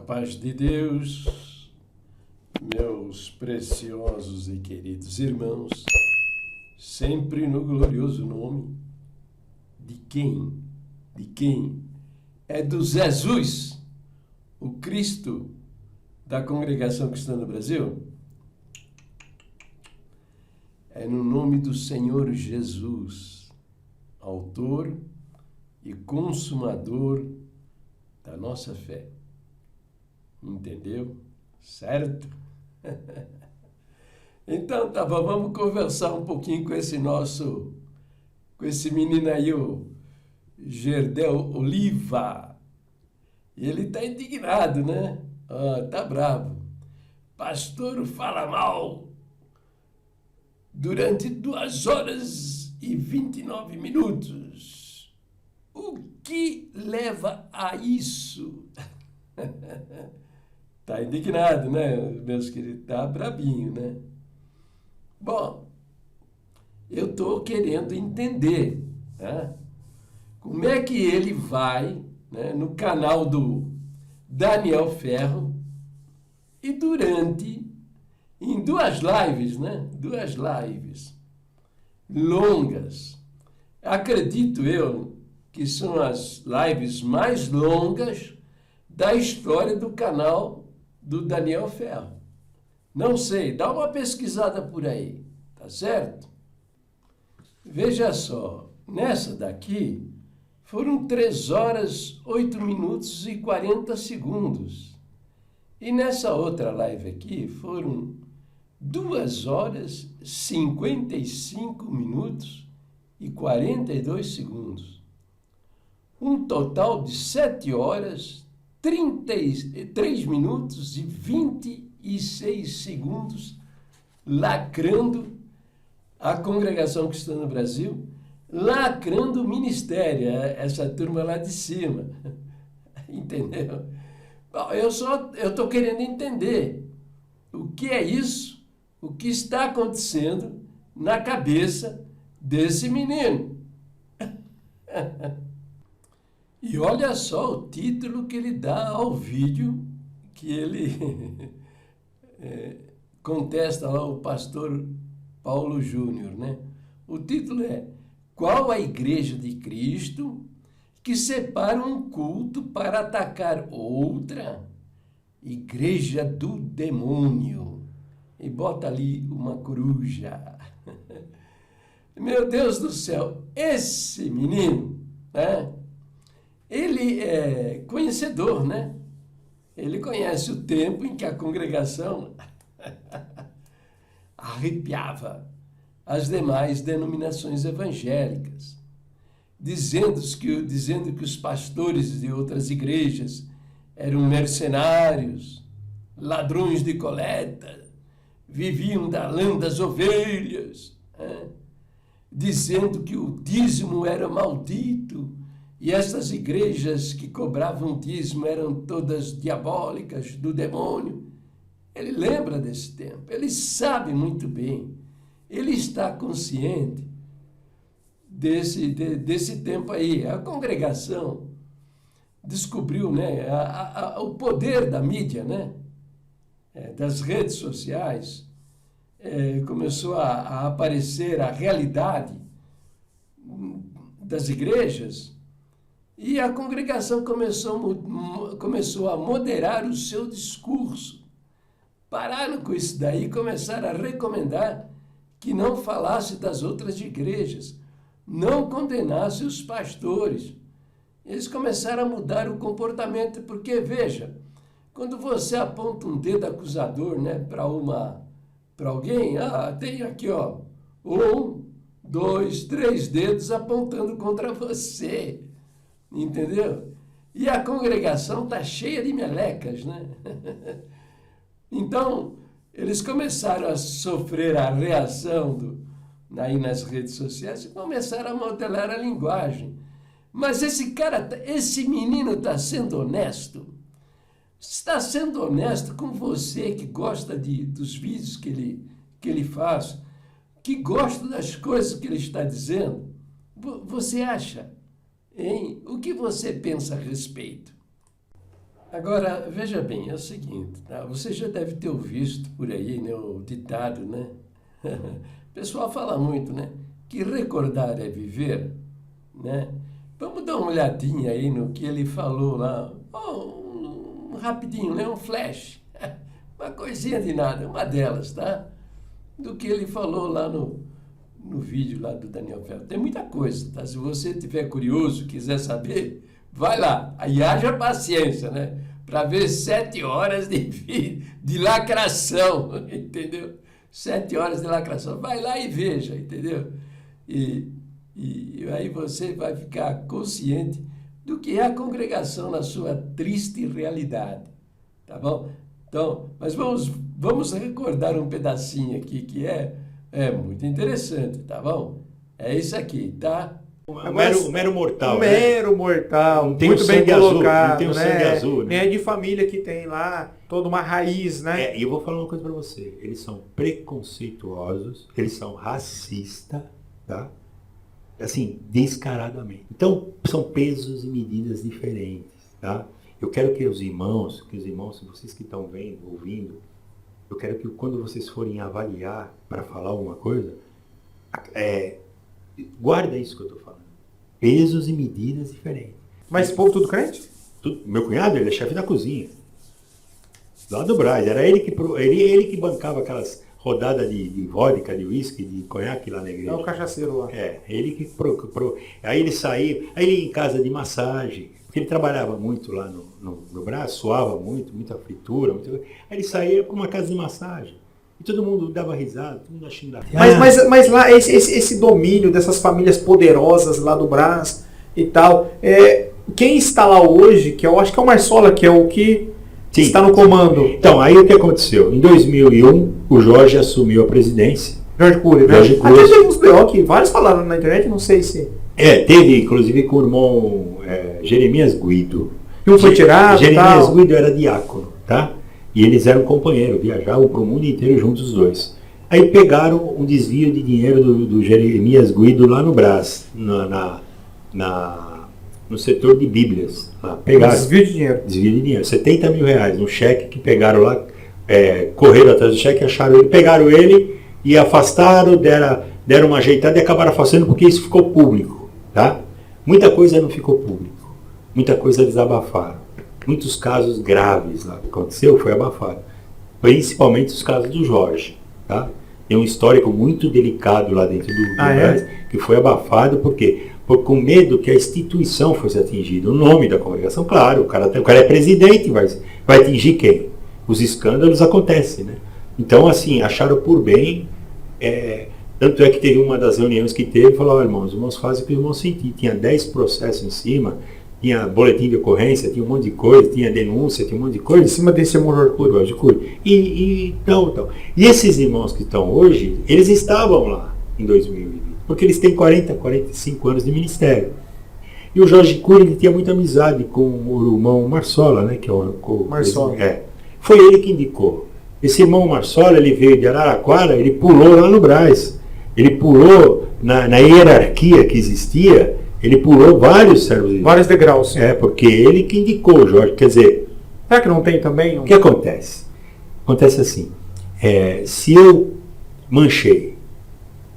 paz de Deus, meus preciosos e queridos irmãos, sempre no glorioso nome de quem? De quem? É do Jesus, o Cristo da Congregação Cristã no Brasil? É no nome do Senhor Jesus, autor e consumador da nossa fé. Entendeu? Certo? Então, tá bom, vamos conversar um pouquinho com esse menino aí, o Gerdel Oliva. E ele tá indignado, né? Tá bravo. Pastor fala mal durante 2 horas e 29 minutos. O que leva a isso? Tá indignado, né, meus queridos? Tá brabinho, né? Bom, eu tô querendo entender, né? Como é que ele vai, né, no canal do Daniel Ferro e em 2 lives, né? 2 lives longas. Acredito eu que são as lives mais longas da história do canal do Daniel Ferro. Não sei, dá uma pesquisada por aí, tá certo? Veja só, nessa daqui foram 3 horas, 8 minutos e 40 segundos. E nessa outra live aqui foram 2 horas, 55 minutos e 42 segundos. Um total de 7 horas, 33 minutos e 26 segundos, lacrando a Congregação Cristã no Brasil, lacrando o ministério, essa turma lá de cima. Entendeu? Bom, eu estou querendo entender o que é isso, o que está acontecendo na cabeça desse menino. E olha só o título que ele dá ao vídeo que ele contesta lá o pastor Paulo Júnior, né? O título é: Qual a Igreja de Cristo que separa um culto para atacar outra? Igreja do Demônio. E bota ali uma coruja. Meu Deus do céu, esse menino, né? Ele é conhecedor, né? Ele conhece o tempo em que a congregação arrepiava as demais denominações evangélicas, dizendo que os pastores de outras igrejas eram mercenários, ladrões de coleta, viviam da lã das ovelhas, né? Dizendo que o dízimo era maldito, e essas igrejas que cobravam dízimo eram todas diabólicas, do demônio. Ele lembra desse tempo, ele sabe muito bem, ele está consciente desse tempo aí. A congregação descobriu, né, o poder da mídia, né, das redes sociais. Começou a aparecer a realidade das igrejas. E a congregação começou a moderar o seu discurso. Pararam com isso daí e começaram a recomendar que não falasse das outras igrejas, não condenasse os pastores. Eles começaram a mudar o comportamento, porque, veja, quando você aponta um dedo acusador, né, para alguém, tem aqui, 1, 2, 3 dedos apontando contra você. Entendeu? E a congregação está cheia de melecas, né? Então, eles começaram a sofrer a reação aí nas redes sociais e começaram a modelar a linguagem. Mas esse menino está sendo honesto. Está sendo honesto com você que gosta dos vídeos que ele faz, que gosta das coisas que ele está dizendo. Você acha? Hein? O que você pensa a respeito? Agora, veja bem, é o seguinte, tá? Você já deve ter visto por aí, né, o ditado, né? O pessoal fala muito, né? Que recordar é viver, né? Vamos dar uma olhadinha aí no que ele falou lá. Rapidinho, né? Um flash. Uma coisinha de nada, uma delas, tá? Do que ele falou lá no vídeo lá do Daniel Ferro. Tem muita coisa, tá? Se você tiver curioso, quiser saber, vai lá. Aí haja paciência, né? Para ver 7 horas de lacração, entendeu? 7 horas de lacração. Vai lá e veja, entendeu? E, e aí você vai ficar consciente do que é a congregação na sua triste realidade, tá bom? Então, mas vamos recordar um pedacinho aqui que é muito interessante, tá bom? É isso aqui, tá? O mero mortal, um né? mero mortal, Não tem muito o bem sangue azul, colocado, não tem o né? sangue azul, né? Nem é de família que tem lá toda uma raiz, né? E eu vou falar uma coisa pra você. Eles são preconceituosos, eles são racistas, tá? Assim, descaradamente. Então, são pesos e medidas diferentes, tá? Eu quero que os irmãos, vocês que estão vendo, ouvindo, eu quero que quando vocês forem avaliar para falar alguma coisa, guarda isso que eu estou falando. Pesos e medidas diferentes. Mas esse povo tudo crente? Meu cunhado, ele é chefe da cozinha. Lá do Brás. Era ele que bancava aquelas rodadas de vodka, de uísque, de conhaque lá na igreja. É o cachaceiro lá. Ele que... Aí ele saía, aí ele ia em casa de massagem, porque ele trabalhava muito lá no Brás, suava muito, muita fritura. Aí ele saía para uma casa de massagem. E todo mundo dava risada, todo mundo achando da... Mas lá, esse domínio dessas famílias poderosas lá do Brás e tal, quem está lá hoje, que eu acho que é o Marsola, que é o que Sim. está no comando. Então, aí o que aconteceu? Em 2001, o Jorge assumiu a presidência. Jorge Cury, né? Jorge Cury. Até teve uns B.O. que vários falaram na internet, não sei se... Teve, inclusive, com o irmão Jeremias Guido. E um foi tirado e Jeremias tal. Guido era diácono, tá? E eles eram companheiros, viajavam para o mundo inteiro juntos os dois. Aí pegaram um desvio de dinheiro do Jeremias Guido lá no Brás, no setor de Bíblias. Lá. Pegaram, Desvio de dinheiro. Desvio de dinheiro, 70 mil reais, um cheque que pegaram lá, correram atrás do cheque, acharam ele, pegaram ele e afastaram, deram uma ajeitada e acabaram afastando porque isso ficou público, tá? Muita coisa não ficou público, muita coisa eles abafaram. Muitos casos graves lá que aconteceu foi abafado. Principalmente os casos do Jorge, tá? Tem um histórico muito delicado lá dentro do Brás, que foi abafado, por quê? Com medo que a instituição fosse atingida. O nome da congregação, claro, o cara é presidente, vai atingir quem? Os escândalos acontecem, né? Então, assim, acharam por bem, tanto é que teve uma das reuniões que teve, falou, irmãos, os irmãos fazem o que os irmãos sentir. Tinha 10 processos em cima, tinha boletim de ocorrência, tinha um monte de coisa, tinha denúncia, tinha um monte de coisa. Em cima desse irmão Jorge Cury. E esses irmãos que estão hoje, eles estavam lá em 2020, porque eles têm 45 anos de ministério. E o Jorge Cury, ele tinha muita amizade com o irmão Marsola, né? Que é o Marsola. Foi ele que indicou. Esse irmão Marsola, ele veio de Araraquara, ele pulou lá no Brás. Ele pulou na hierarquia que existia, ele pulou vários servos. Vários degraus. Porque ele que indicou o Jorge. Quer dizer... Será que não tem também? O que acontece? Acontece assim, se eu manchei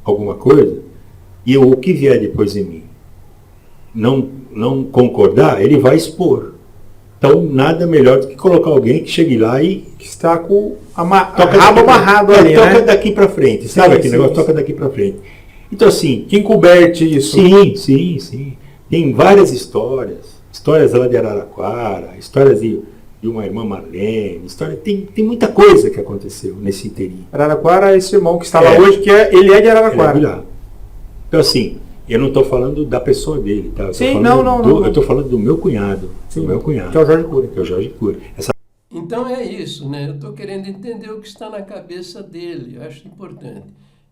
alguma coisa, e o que vier depois de mim não concordar, ele vai expor. Então, nada melhor do que colocar alguém que chegue lá e... Que está com a rabo amarrado ali, toca né? daqui para frente, sabe aquele negócio? Toca daqui para frente. Então, assim... Que encoberte isso. Sim. Tem várias histórias. Histórias lá de Araraquara, histórias de uma irmã Marlene, tem muita coisa que aconteceu nesse inteirinho. Araraquara, esse irmão que está lá hoje, ele é de Araraquara. Ele é de lá. Então, assim, eu não estou falando da pessoa dele, tá? Eu estou falando do meu cunhado. Sim, do meu cunhado. Que é o Jorge Cury. Que é o Jorge Cury. Então é isso, né? Eu estou querendo entender o que está na cabeça dele, eu acho importante.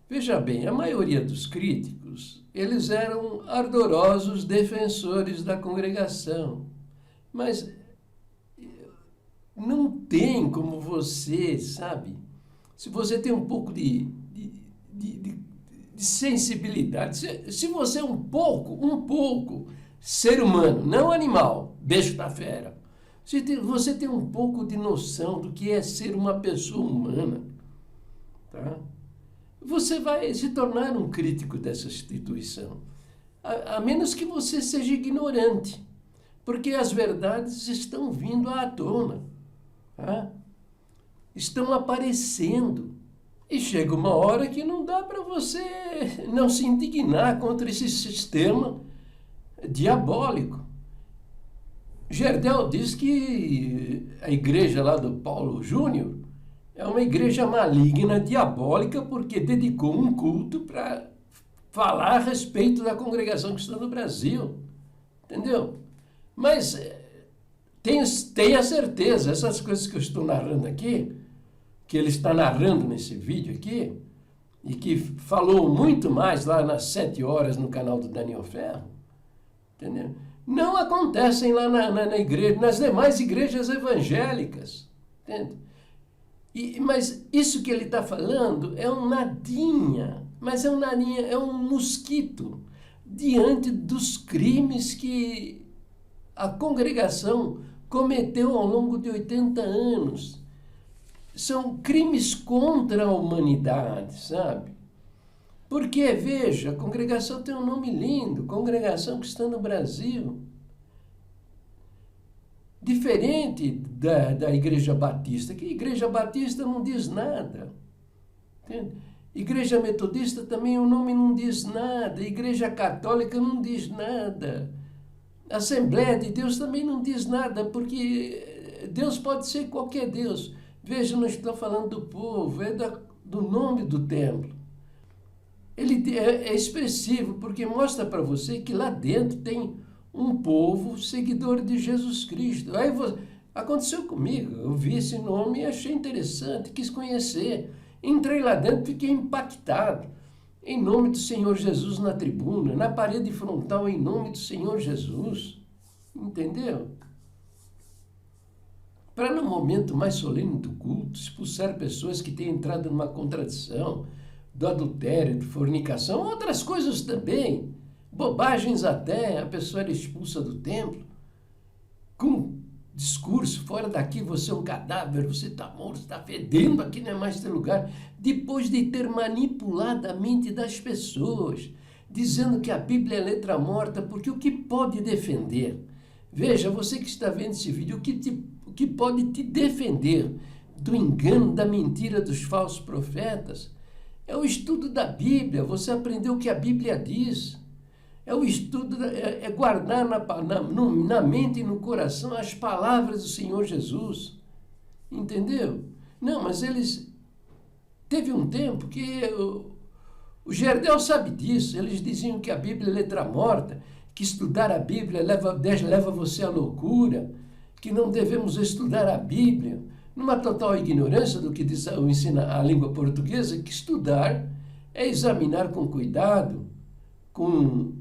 Veja bem, a maioria dos críticos, eles eram ardorosos defensores da congregação, mas não tem como você, sabe? Se você tem um pouco de sensibilidade, se você é um pouco ser humano, não animal, beijo da fera. Você tem um pouco de noção do que é ser uma pessoa humana, tá? Você vai se tornar um crítico dessa instituição, a menos que você seja ignorante, porque as verdades estão vindo à tona, tá? Estão aparecendo. E chega uma hora que não dá para você não se indignar contra esse sistema diabólico. Gerdel diz que a igreja lá do Paulo Júnior é uma igreja maligna, diabólica, porque dedicou um culto para falar a respeito da congregação cristã no Brasil. Entendeu? Mas tenha certeza, essas coisas que eu estou narrando aqui, que ele está narrando nesse vídeo aqui, e que falou muito mais lá nas 7 horas no canal do Daniel Ferro, entendeu? Não acontecem lá na igreja, nas demais igrejas evangélicas, entende? Mas isso que ele está falando é um nadinha, mas é um nadinha, é um mosquito diante dos crimes que a congregação cometeu ao longo de 80 anos. São crimes contra a humanidade, sabe? Porque, veja, a congregação tem um nome lindo, Congregação Cristã no Brasil. Diferente da Igreja Batista, que a Igreja Batista não diz nada. Entende? Igreja Metodista também o nome não diz nada, Igreja Católica não diz nada. Assembleia de Deus também não diz nada, porque Deus pode ser qualquer Deus. Veja, não estou falando do povo, é do nome do templo. Ele é expressivo, porque mostra para você que lá dentro tem um povo seguidor de Jesus Cristo. Aí aconteceu comigo, eu vi esse nome e achei interessante, quis conhecer. Entrei lá dentro, fiquei impactado. Em nome do Senhor Jesus na tribuna, na parede frontal, em nome do Senhor Jesus. Entendeu? Para no momento mais solene do culto, expulsar pessoas que têm entrado numa contradição, do adultério, de fornicação, outras coisas também, bobagens até, a pessoa era expulsa do templo, com discurso, fora daqui você é um cadáver, você está morto, está fedendo, aqui não é mais teu lugar, depois de ter manipulado a mente das pessoas, dizendo que a Bíblia é letra morta, porque o que pode defender? Veja, você que está vendo esse vídeo, o que pode te defender do engano, da mentira dos falsos profetas? É o estudo da Bíblia, você aprendeu o que a Bíblia diz. É o estudo, é guardar na mente e no coração as palavras do Senhor Jesus. Entendeu? Não, mas eles... Teve um tempo que... O Gerdel sabe disso, eles diziam que a Bíblia é letra morta, que estudar a Bíblia leva você à loucura, que não devemos estudar a Bíblia, numa total ignorância do que diz, ensina a língua portuguesa, que estudar é examinar com cuidado, com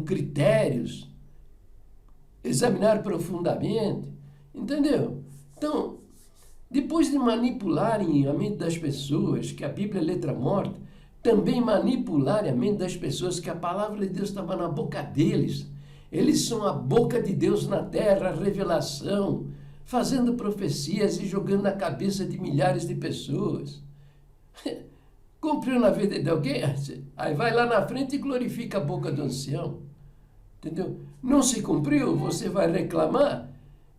critérios, examinar profundamente, entendeu? Então, depois de manipularem a mente das pessoas, que a Bíblia é letra morta, também manipularem a mente das pessoas, que a palavra de Deus estava na boca deles. Eles são a boca de Deus na terra, a revelação, fazendo profecias e jogando na cabeça de milhares de pessoas. Cumpriu na vida de alguém? Aí vai lá na frente e glorifica a boca do ancião. Entendeu? Não se cumpriu, você vai reclamar?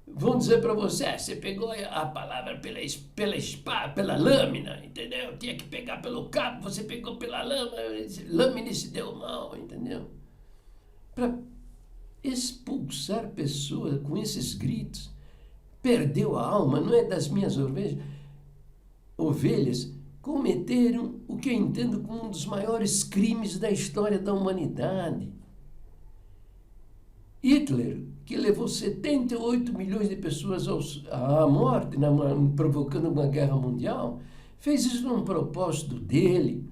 Vão dizer para você, você pegou a palavra pela lâmina, entendeu? Tinha que pegar pelo cabo, você pegou pela lâmina e se deu mal, entendeu? Para expulsar pessoas com esses gritos, perdeu a alma, não é das minhas ovelhas, cometeram o que eu entendo como um dos maiores crimes da história da humanidade. Hitler, que levou 78 milhões de pessoas à morte, provocando uma guerra mundial, fez isso num propósito dele,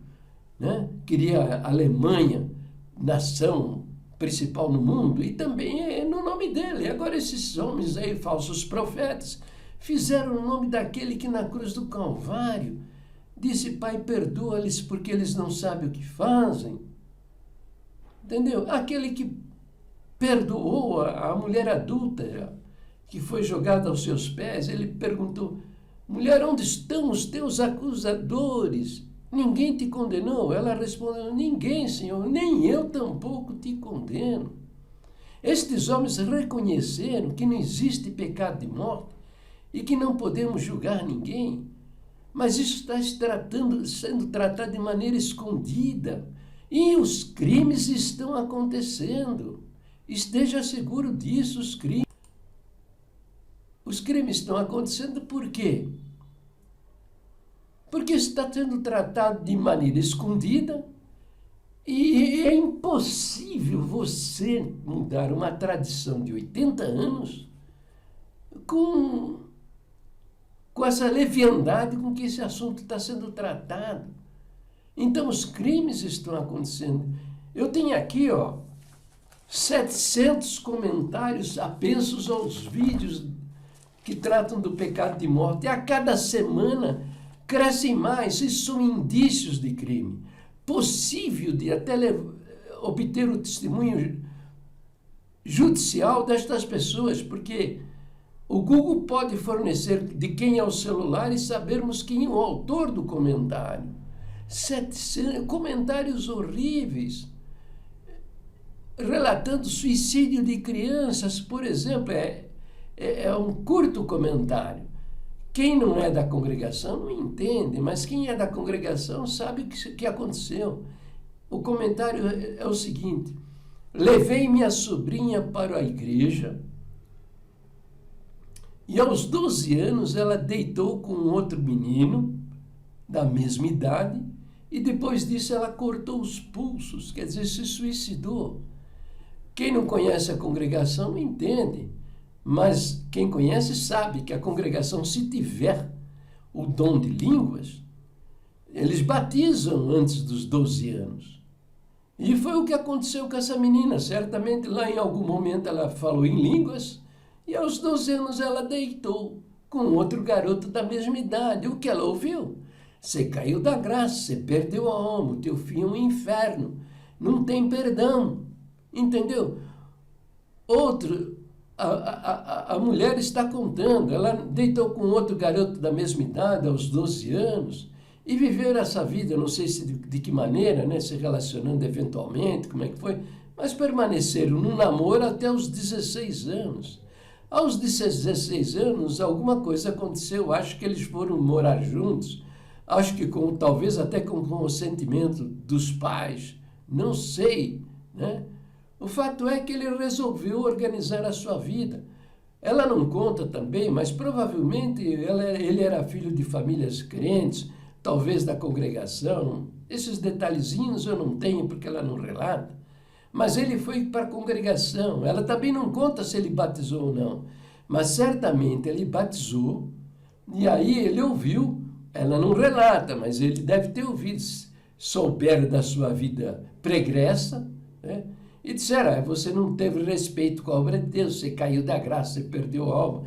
né? Queria a Alemanha, nação principal no mundo, e também é no nome dele. Agora esses homens aí, falsos profetas, fizeram o nome daquele que na cruz do Calvário disse, Pai, perdoa-lhes porque eles não sabem o que fazem. Entendeu? Aquele que perdoou a mulher adúltera, que foi jogada aos seus pés, ele perguntou: mulher, onde estão os teus acusadores? Ninguém te condenou? Ela respondeu: ninguém, Senhor, nem eu tampouco te condeno. Estes homens reconheceram que não existe pecado de morte e que não podemos julgar ninguém, mas isso está sendo tratado de maneira escondida e os crimes estão acontecendo. Esteja seguro disso, os crimes estão acontecendo por quê? Porque está sendo tratado de maneira escondida e é impossível você mudar uma tradição de 80 anos com essa leviandade com que esse assunto está sendo tratado. Então, os crimes estão acontecendo. Eu tenho aqui, 700 comentários apensos aos vídeos que tratam do pecado de morte. E a cada semana crescem mais. Isso são indícios de crime. Possível de até obter o testemunho judicial destas pessoas, porque o Google pode fornecer de quem é o celular e sabermos quem é o autor do comentário. 700 comentários horríveis, relatando suicídio de crianças, por exemplo, é um curto comentário. Quem não é da congregação não entende, mas quem é da congregação sabe o que aconteceu. O comentário é o seguinte: levei minha sobrinha para a igreja e aos 12 anos ela deitou com outro menino da mesma idade e depois disso ela cortou os pulsos, quer dizer, se suicidou. Quem não conhece a congregação entende, mas quem conhece sabe que a congregação, se tiver o dom de línguas, eles batizam antes dos 12 anos. E foi o que aconteceu com essa menina. Certamente lá em algum momento ela falou em línguas e aos 12 anos ela deitou com outro garoto da mesma idade. O que ela ouviu? Você caiu da graça, você perdeu a alma, o teu fim é um inferno, não tem perdão. Entendeu? A mulher está contando, ela deitou com outro garoto da mesma idade, aos 12 anos, e viveram essa vida, não sei se de que maneira, né, se relacionando eventualmente, como é que foi, mas permaneceram no namoro até os 16 anos. Aos 16 anos, alguma coisa aconteceu, acho que eles foram morar juntos, acho que talvez até com o consentimento dos pais, não sei, né? O fato é que ele resolveu organizar a sua vida. Ela não conta também, mas provavelmente ele era filho de famílias crentes, talvez da congregação. Esses detalhezinhos eu não tenho porque ela não relata. Mas ele foi para a congregação. Ela também não conta se ele batizou ou não. Mas certamente ele batizou e aí ele ouviu. Ela não relata, mas ele deve ter ouvido. Souberam da sua vida pregressa, né? E disseram: você não teve respeito com a obra de Deus, você caiu da graça, você perdeu a alma,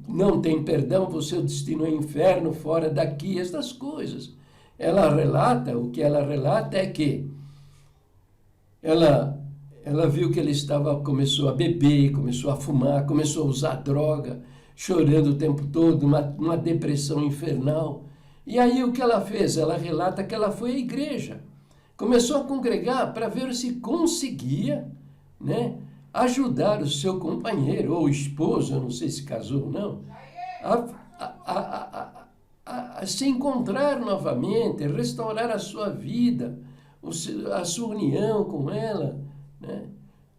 não tem perdão, o seu destino é inferno, fora daqui, essas coisas. Ela relata, o que ela relata é que ela viu que ele começou a beber, começou a fumar, começou a usar droga, chorando o tempo todo, uma depressão infernal. E aí o que ela fez? Ela relata que ela foi à igreja. Começou a congregar para ver se conseguia, né, ajudar o seu companheiro ou esposo, eu não sei se casou ou não, a se encontrar novamente, restaurar a sua vida, a sua união com ela, né?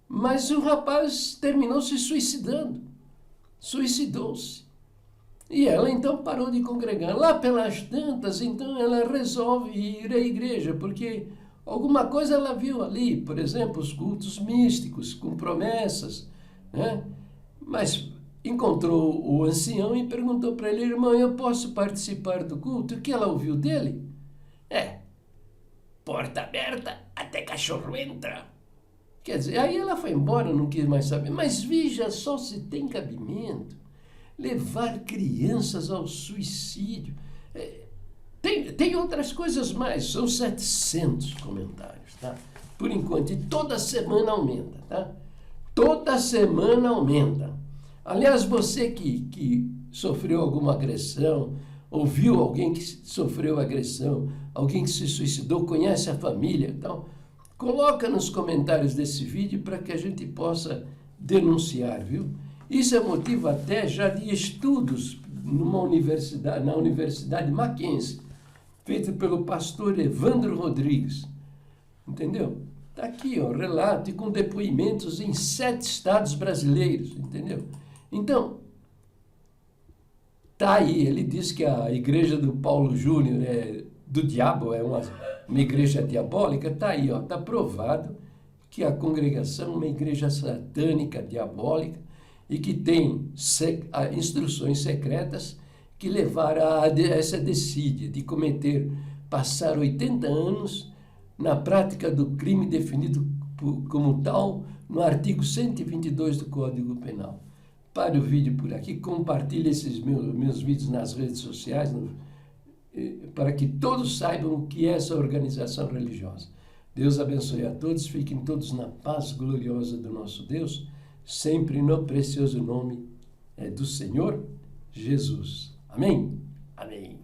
Mas o rapaz terminou se suicidando, suicidou-se. E ela então parou de congregar. Lá pelas tantas, então ela resolve ir à igreja, porque alguma coisa ela viu ali, por exemplo, os cultos místicos, com promessas, né? Mas encontrou o ancião e perguntou para ele: irmão, eu posso participar do culto? O que ela ouviu dele? Porta aberta, até cachorro entra. Quer dizer, aí ela foi embora, não quis mais saber. Mas veja só se tem cabimento levar crianças ao suicídio. Tem outras coisas mais, são 700 comentários, tá? Por enquanto, e toda semana aumenta, tá? Toda semana aumenta. Aliás, você que sofreu alguma agressão, ouviu alguém que sofreu agressão, alguém que se suicidou, conhece a família, então, coloca nos comentários desse vídeo para que a gente possa denunciar, viu? Isso é motivo até já de estudos na Universidade Mackenzie, feito pelo pastor Evandro Rodrigues, entendeu? Está aqui, ó, relato e com depoimentos em 7 estados brasileiros, entendeu? Então, tá aí, ele diz que a igreja do Paulo Júnior é do diabo, é uma igreja diabólica, tá aí, ó, tá provado que a congregação é uma igreja satânica, diabólica, e que tem instruções secretas que levaram a essa desídia de passar 80 anos na prática do crime definido como tal no artigo 122 do Código Penal. Pare o vídeo por aqui, compartilhe esses meus vídeos nas redes sociais, para que todos saibam o que é essa organização religiosa. Deus abençoe a todos, fiquem todos na paz gloriosa do nosso Deus, sempre no precioso nome do Senhor Jesus. Amém? Amém.